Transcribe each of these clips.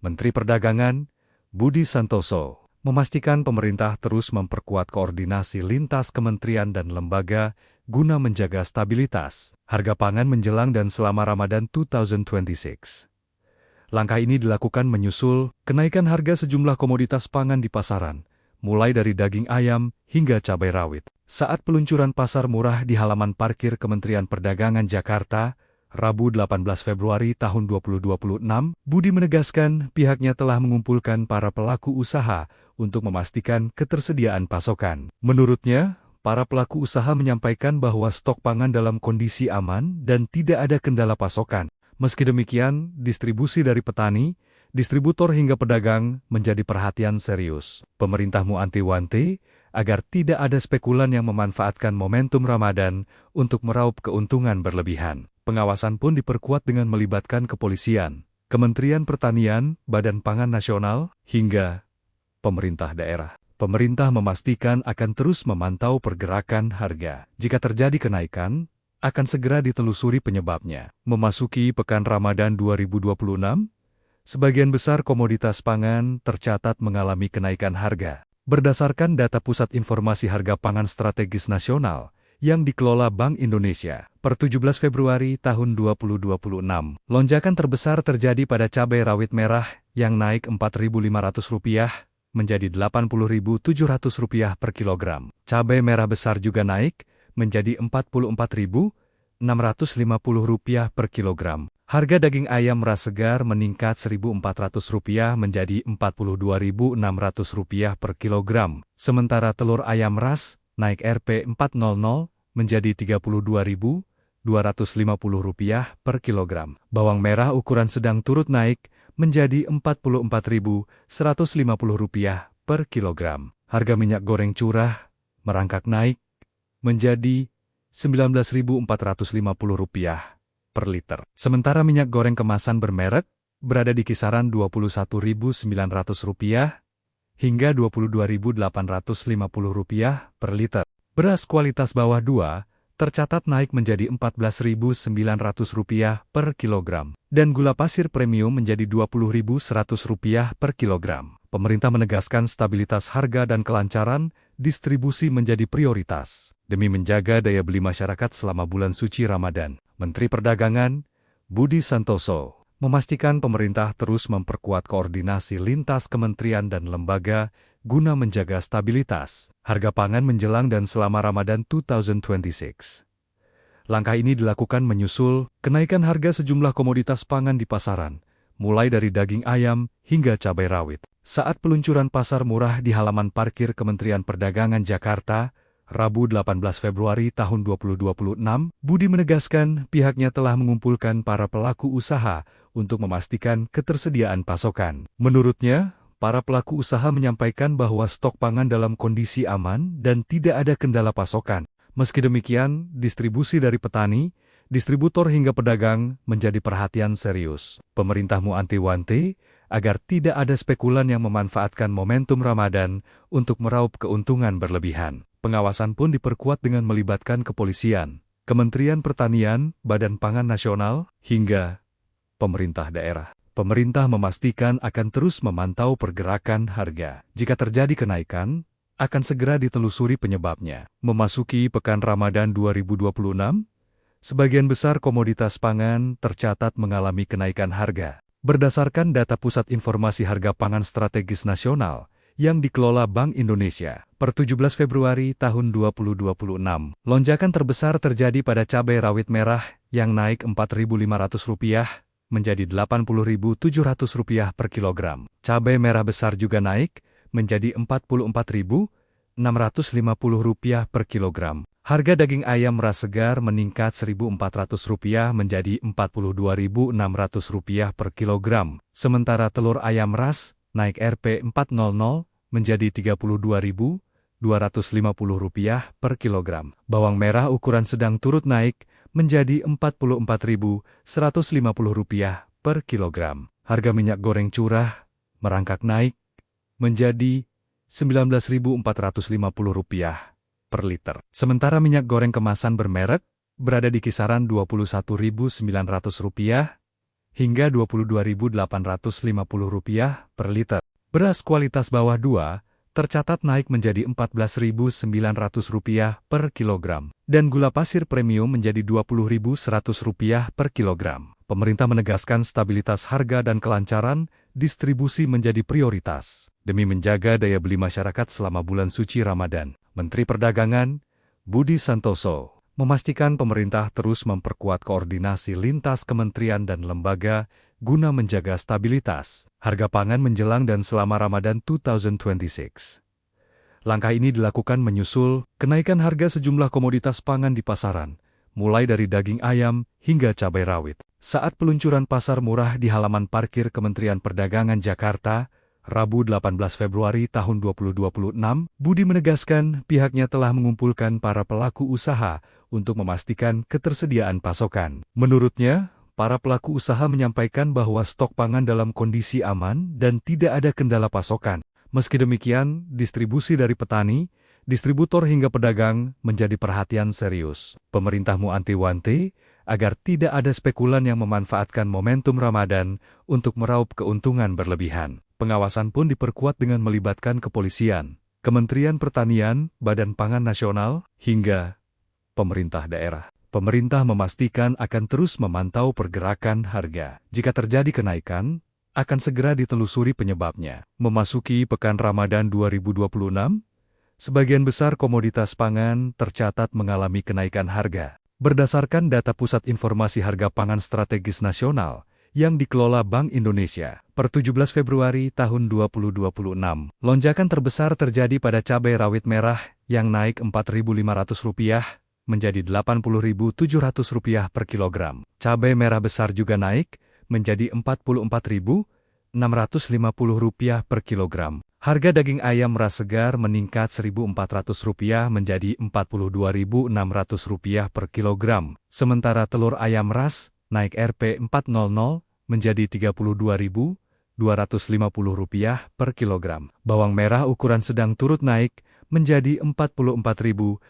Menteri Perdagangan, Budi Santoso, memastikan pemerintah terus memperkuat koordinasi lintas kementerian dan lembaga guna menjaga stabilitas harga pangan menjelang dan selama Ramadan 2026. Langkah ini dilakukan menyusul kenaikan harga sejumlah komoditas pangan di pasaran, mulai dari daging ayam hingga cabai rawit. Saat peluncuran pasar murah di halaman parkir Kementerian Perdagangan Jakarta, Rabu 18 Februari tahun 2026, Budi menegaskan pihaknya telah mengumpulkan para pelaku usaha untuk memastikan ketersediaan pasokan. Menurutnya, para pelaku usaha menyampaikan bahwa stok pangan dalam kondisi aman dan tidak ada kendala pasokan. Meski demikian, distribusi dari petani, distributor hingga pedagang menjadi perhatian serius. Pemerintah mewanti-wanti agar tidak ada spekulan yang memanfaatkan momentum Ramadan untuk meraup keuntungan berlebihan. Pengawasan pun diperkuat dengan melibatkan kepolisian, Kementerian Pertanian, Badan Pangan Nasional, hingga pemerintah daerah. Pemerintah memastikan akan terus memantau pergerakan harga. Jika terjadi kenaikan, akan segera ditelusuri penyebabnya. Memasuki Pekan Ramadan 2026, sebagian besar komoditas pangan tercatat mengalami kenaikan harga. Berdasarkan data Pusat Informasi Harga Pangan Strategis Nasional yang dikelola Bank Indonesia, per 17 Februari tahun 2026, lonjakan terbesar terjadi pada cabai rawit merah yang naik Rp4.500 menjadi Rp80.700 per kilogram. Cabai merah besar juga naik menjadi Rp44.650 per kilogram. Harga daging ayam ras segar meningkat Rp1.400 menjadi Rp42.600 per kilogram. Sementara telur ayam ras naik Rp400 menjadi Rp32.250 per kilogram. Bawang merah ukuran sedang turut naik menjadi Rp44.150 per kilogram. Harga minyak goreng curah merangkak naik menjadi Rp19.450 per liter. Sementara minyak goreng kemasan bermerek berada di kisaran Rp21.900 hingga Rp22.850 per liter. Beras kualitas bawah 2 tercatat naik menjadi Rp14.900 per kilogram, dan gula pasir premium menjadi Rp20.100 per kilogram. Pemerintah menegaskan stabilitas harga dan kelancaran distribusi menjadi prioritas demi menjaga daya beli masyarakat selama bulan suci Ramadan. Menteri Perdagangan, Budi Santoso, memastikan pemerintah terus memperkuat koordinasi lintas kementerian dan lembaga guna menjaga stabilitas harga pangan menjelang dan selama Ramadan 2026. Langkah ini dilakukan menyusul kenaikan harga sejumlah komoditas pangan di pasaran, mulai dari daging ayam hingga cabai rawit. Saat peluncuran pasar murah di halaman parkir Kementerian Perdagangan Jakarta, Rabu 18 Februari tahun 2026, Budi menegaskan pihaknya telah mengumpulkan para pelaku usaha untuk memastikan ketersediaan pasokan. Menurutnya, para pelaku usaha menyampaikan bahwa stok pangan dalam kondisi aman dan tidak ada kendala pasokan. Meski demikian, distribusi dari petani, distributor hingga pedagang menjadi perhatian serius. Pemerintah mewanti-wanti agar tidak ada spekulan yang memanfaatkan momentum Ramadan untuk meraup keuntungan berlebihan. Pengawasan pun diperkuat dengan melibatkan kepolisian, Kementerian Pertanian, Badan Pangan Nasional, hingga pemerintah daerah. Pemerintah memastikan akan terus memantau pergerakan harga. Jika terjadi kenaikan, akan segera ditelusuri penyebabnya. Memasuki Pekan Ramadan 2026, sebagian besar komoditas pangan tercatat mengalami kenaikan harga. Berdasarkan data Pusat Informasi Harga Pangan Strategis Nasional yang dikelola Bank Indonesia, per 17 Februari tahun 2026, lonjakan terbesar terjadi pada cabai rawit merah yang naik Rp4.500 menjadi Rp80.700 per kilogram. Cabai merah besar juga naik menjadi Rp44.650 per kilogram. Harga daging ayam ras segar meningkat Rp1.400 menjadi Rp42.600 per kilogram. Sementara telur ayam ras naik Rp400 menjadi Rp32.250 per kilogram. Bawang merah ukuran sedang turut naik menjadi Rp44.150 per kilogram. Harga minyak goreng curah merangkak naik menjadi Rp19.450 per liter. Sementara minyak goreng kemasan bermerek berada di kisaran Rp21.900 hingga Rp22.850 per liter. Beras kualitas bawah 2 tercatat naik menjadi Rp14.900 per kilogram, dan gula pasir premium menjadi Rp20.100 per kilogram. Pemerintah menegaskan stabilitas harga dan kelancaran distribusi menjadi prioritas, demi menjaga daya beli masyarakat selama bulan suci Ramadan. Menteri Perdagangan, Budi Santoso, memastikan pemerintah terus memperkuat koordinasi lintas kementerian dan lembaga guna menjaga stabilitas harga pangan menjelang dan selama Ramadan 2026. Langkah ini dilakukan menyusul kenaikan harga sejumlah komoditas pangan di pasaran, mulai dari daging ayam hingga cabai rawit. Saat peluncuran pasar murah di halaman parkir Kementerian Perdagangan Jakarta, Rabu 18 Februari tahun 2026, Budi menegaskan pihaknya telah mengumpulkan para pelaku usaha untuk memastikan ketersediaan pasokan. Menurutnya, para pelaku usaha menyampaikan bahwa stok pangan dalam kondisi aman dan tidak ada kendala pasokan. Meski demikian, distribusi dari petani, distributor hingga pedagang menjadi perhatian serius. Pemerintah mewanti-wanti agar tidak ada spekulan yang memanfaatkan momentum Ramadan untuk meraup keuntungan berlebihan. Pengawasan pun diperkuat dengan melibatkan kepolisian, Kementerian Pertanian, Badan Pangan Nasional, hingga pemerintah daerah. Pemerintah memastikan akan terus memantau pergerakan harga. Jika terjadi kenaikan, akan segera ditelusuri penyebabnya. Memasuki Pekan Ramadan 2026, sebagian besar komoditas pangan tercatat mengalami kenaikan harga. Berdasarkan data Pusat Informasi Harga Pangan Strategis Nasional yang dikelola Bank Indonesia, per 17 Februari tahun 2026, lonjakan terbesar terjadi pada cabai rawit merah yang naik Rp4.500 menjadi Rp80.700 per kilogram. Cabai merah besar juga naik menjadi Rp44.650 per kilogram. Harga daging ayam ras segar meningkat Rp1.400 menjadi Rp42.600 per kilogram. Sementara telur ayam ras naik Rp400 menjadi Rp32.250 per kilogram. Bawang merah ukuran sedang turut naik menjadi Rp44.150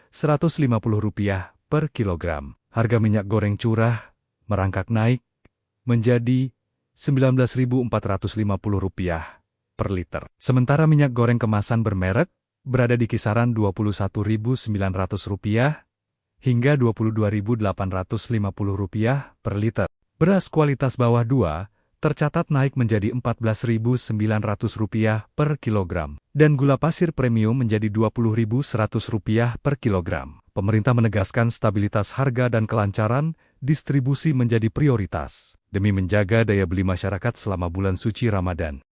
per kilogram. Harga minyak goreng curah merangkak naik menjadi Rp19.450 per liter. Sementara minyak goreng kemasan bermerek berada di kisaran Rp21.900 hingga Rp22.850 per liter. Beras kualitas bawah 2 tercatat naik menjadi Rp14.900 per kilogram, dan gula pasir premium menjadi Rp20.100 per kilogram. Pemerintah menegaskan stabilitas harga dan kelancaran distribusi menjadi prioritas, demi menjaga daya beli masyarakat selama bulan suci Ramadan.